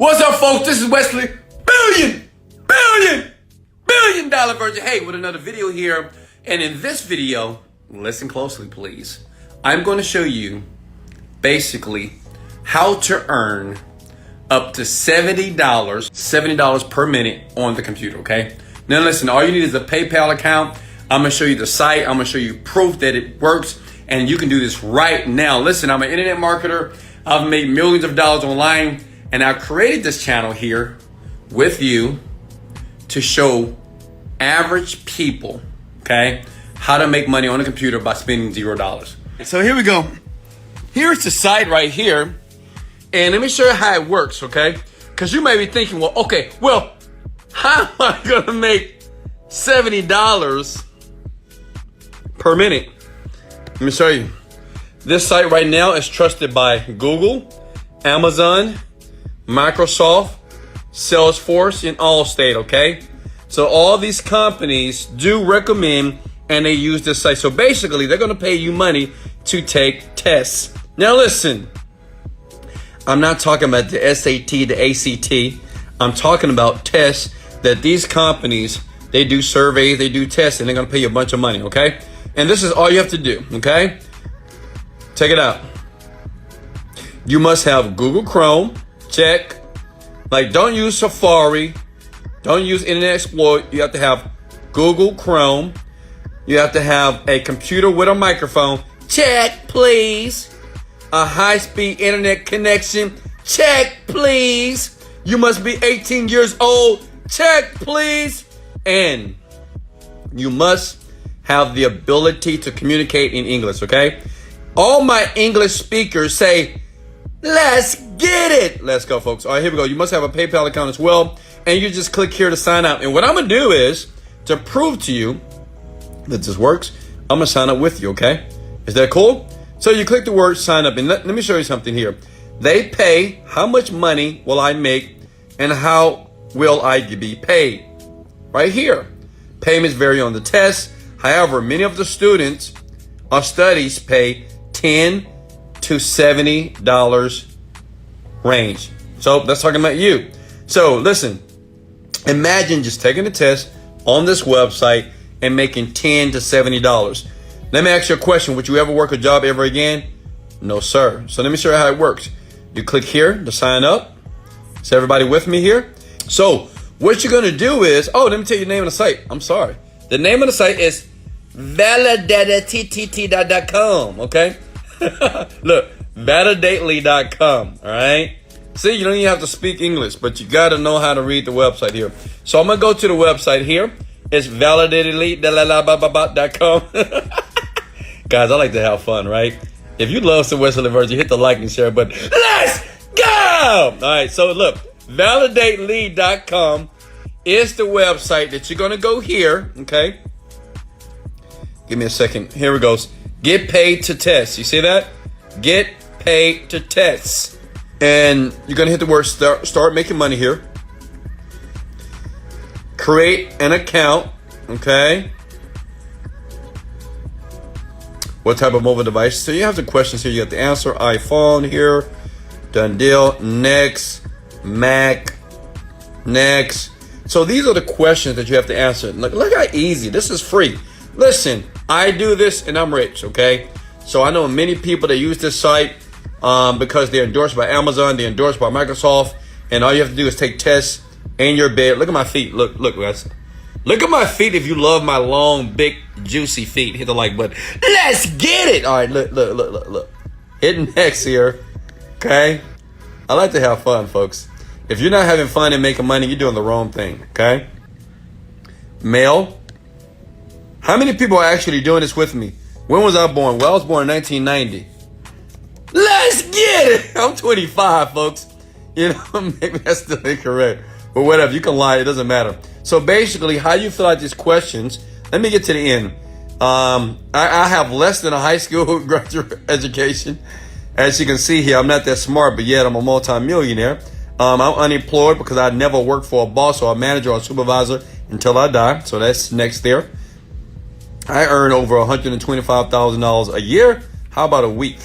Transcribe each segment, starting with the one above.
What's up, folks? This is Wesley, billion dollar virgin. Hey, with another video here. And in this video, listen closely, please. I'm going to show you basically how to earn up to $70 per minute on the computer, okay? Now listen, all you need is a PayPal account. I'm going to show you the site. I'm going to show you proof that it works, and you can do this right now. Listen, I'm an internet marketer. I've made millions of dollars online, and I've created this channel here with you to show average people, okay, how to make money on a computer by spending $0. So here we go. Here's the site right here. And let me show you how it works, okay? Because you may be thinking, well, okay, well, how am I going to make $70 per minute? Let me show you. This site right now is trusted by Google, Amazon, Microsoft, Salesforce, and Allstate, okay? So all these companies do recommend and they use this site. So basically, they're going to pay you money to take tests. Now listen, I'm not talking about the SAT, the ACT. I'm talking about tests that these companies, they do surveys, they do tests, and they're going to pay you a bunch of money, okay? And this is all you have to do, okay? Check it out. You must have Google Chrome, check. Like, don't use Safari. Don't use Internet Explorer. You have to have Google Chrome. You have to have a computer with a microphone. Check, please. A high-speed internet connection. Check, please. You must be 18 years old. Check, please. And you must have the ability to communicate in English, okay? All my English speakers say, let's get it. Let's go, folks. All right, here we go. You must have a PayPal account as well. And you just click here to sign up. And what I'm going to do is, to prove to you that this works, I'm going to sign up with you, okay? Is that cool? So you click the word sign up. And let me show you something here. They pay how much money will I make and how will I be paid. Right here. Payments vary on the test. However, many of the students or studies pay $10 to $70 range. So that's talking about you. So listen, imagine just taking a test on this website and making $10 to $70. Let me ask you a question. Would you ever work a job ever again? No, sir. So let me show you how it works. You click here to sign up. Is everybody with me here? So what you're going to do is, oh, let me tell you the name of the site. I'm sorry. The name of the site is validatettt.com, okay? Look, validately.com, all right? See, you don't even have to speak English, but you got to know how to read the website here. So I'm going to go to the website here. It's validatedly.com. Guys, I like to have fun, right? If you love some Wesley Virgin, hit the like and share button. Let's go! All right, so look, validately.com is the website that you're going to go here, okay? Give me a second. Here it goes. Get paid to test. You see that? Get paid to test. And you're going to hit the word start making money here. Create an account. Okay. What type of mobile device? So you have the questions here. You have to answer. iPhone here. Done deal. Next. Mac. Next. So these are the questions that you have to answer. Look how easy. This is free. Listen, I do this and I'm rich, okay? So I know many people that use this site because they're endorsed by Amazon, they're endorsed by Microsoft, and all you have to do is take tests in your bed. Look at my feet. Look, guys. Look at my feet if you love my long, big, juicy feet. Hit the like button. Let's get it. All right, look. Hit next here, okay? I like to have fun, folks. If you're not having fun and making money, you're doing the wrong thing, okay? Male. How many people are actually doing this with me? When was I born? Well, I was born in 1990. Let's get it! I'm 25, folks. You know, maybe that's still incorrect. But whatever, you can lie, it doesn't matter. So basically, how you fill out these questions, let me get to the end. I have less than a high school graduate education. As you can see here, I'm not that smart, but yet I'm a multi-millionaire. I'm unemployed because I never worked for a boss or a manager or a supervisor until I die. So that's next there. I earn over $125,000 a year. How about a week?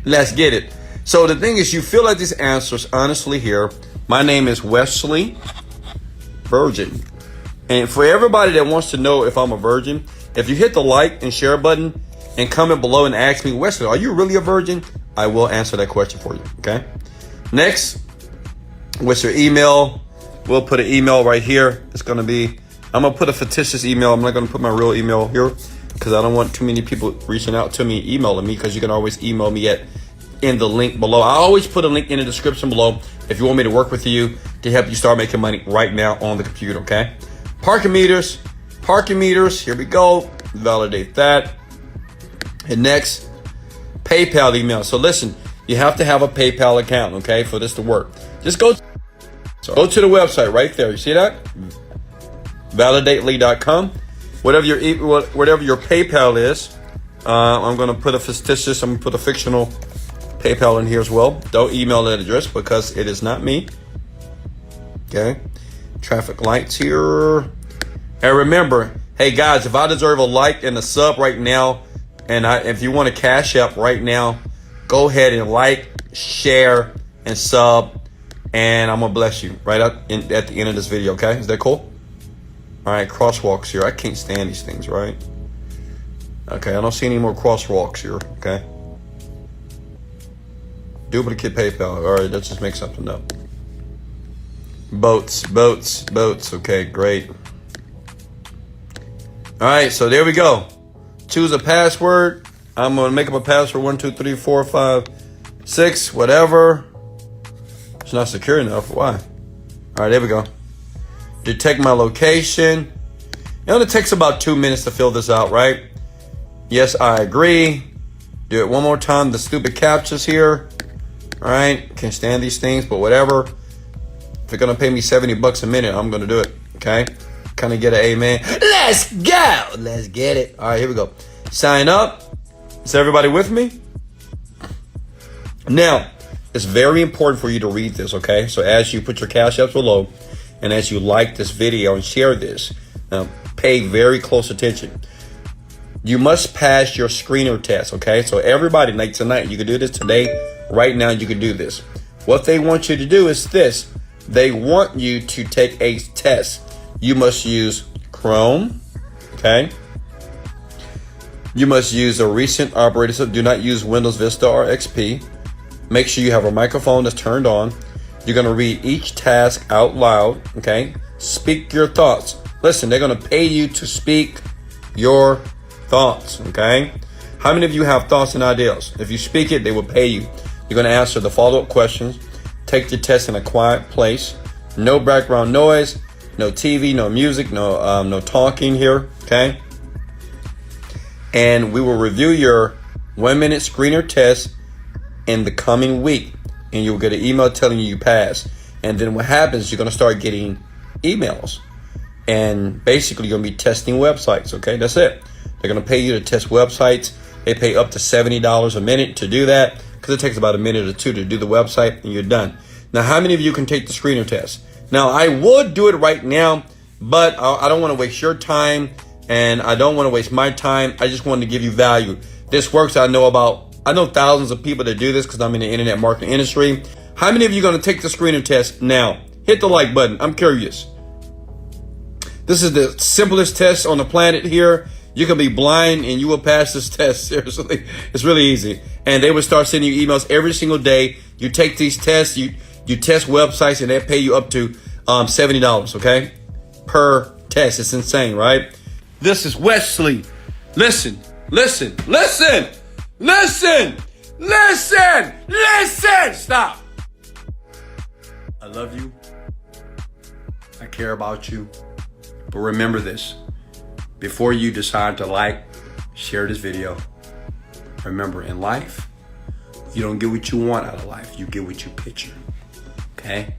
Let's get it. So the thing is, you fill out these answers honestly here My name is Wesley Virgin. And for everybody that wants to know if I'm a virgin, if you hit the like and share button and comment below and ask me, Wesley, are you really a virgin? I will answer that question for you, okay? Next, what's your email? We'll put an email right here. It's going to be, I'm going to put a fictitious email. I'm not going to put my real email here because I don't want too many people reaching out to me, emailing me, because you can always email me in the link below. I always put a link in the description below if you want me to work with you to help you start making money right now on the computer, okay? Parking meters, here we go. Validate that. And next, PayPal email. So listen, you have to have a PayPal account, okay, for this to work. Just go to the website right there. You see that? Validately.com. Whatever your PayPal is, I'm going to put a fictional PayPal in here as well. Don't email that address because it is not me. Okay. Traffic lights here. And remember, hey guys, if I deserve a like and a sub right now, and if you want to cash up right now, go ahead and like, share, and sub, and I'm gonna bless you right at the end of this video. Okay, is that cool? All right, crosswalks here. I can't stand these things, right? Okay, I don't see any more crosswalks here. Okay. Duplicate PayPal. All right, let's just make something up. Boats. Okay, great. All right, so there we go. Choose a password. I'm gonna make up a password. 1, 2, 3, 4, 5, 6, whatever. It's not secure enough. Why? All right, there we go. Detect my location. It only takes about 2 minutes to fill this out, right? Yes, I agree. Do it one more time. The stupid captchas here. All right, can't stand these things, but whatever. If you're gonna pay me $70 a minute, I'm gonna do it. Okay. Kind of get an amen. Let's go. Let's get it. All right, here we go. Sign up. Is everybody with me? Now, it's very important for you to read this, okay? So as you put your cash apps below, and as you like this video and share this, pay very close attention. You must pass your screener test, okay? So everybody, like tonight, you can do this today. Right now, you can do this. What they want you to do is this. They want you to take a test. You must use Chrome, okay? You must use a recent operating system. Do not use Windows Vista or XP. Make sure you have a microphone that's turned on. You're gonna read each task out loud, okay? Speak your thoughts. Listen, they're gonna pay you to speak your thoughts, okay? How many of you have thoughts and ideas? If you speak it, they will pay you. You're gonna answer the follow-up questions. Take the test in a quiet place. No background noise. No TV, no music, no talking here, okay? And we will review your 1-minute screener test in the coming week. And you'll get an email telling you passed. And then what happens, you're going to start getting emails. And basically, you're going to be testing websites, okay? That's it. They're going to pay you to test websites. They pay up to $70 a minute to do that because it takes about a minute or two to do the website and you're done. Now, how many of you can take the screener test? Now, I would do it right now, but I don't want to waste your time and I don't want to waste my time. I just wanted to give you value. This works. I know thousands of people that do this because I'm in the internet marketing industry. How many of you are going to take the screener test now? Hit the like button. I'm curious. This is the simplest test on the planet here. You can be blind and you will pass this test. Seriously, it's really easy. And they will start sending you emails every single day. You take these tests, you test websites and they pay you up to $70, okay? Per test. It's insane, right? This is Wesley. Listen. Stop. I love you. I care about you. But remember this. Before you decide to like, share this video, remember in life, you don't get what you want out of life. You get what you picture. Okay?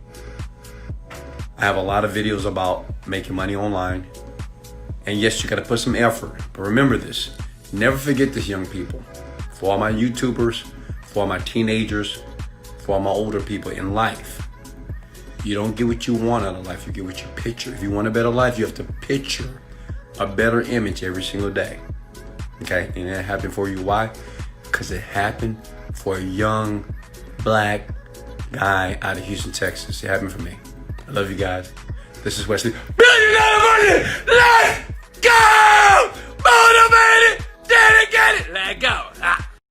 I have a lot of videos about making money online. And yes, you got to put some effort. But remember this. Never forget this, young people. For all my YouTubers, for all my teenagers, for all my older people in life, you don't get what you want out of life. You get what you picture. If you want a better life, you have to picture a better image every single day. Okay? And that happened for you. Why? Because it happened for a young, black, guy out of Houston, Texas. It happened for me. I love you guys. This is Wesley. Let's go! Motivated, dedicated, let go.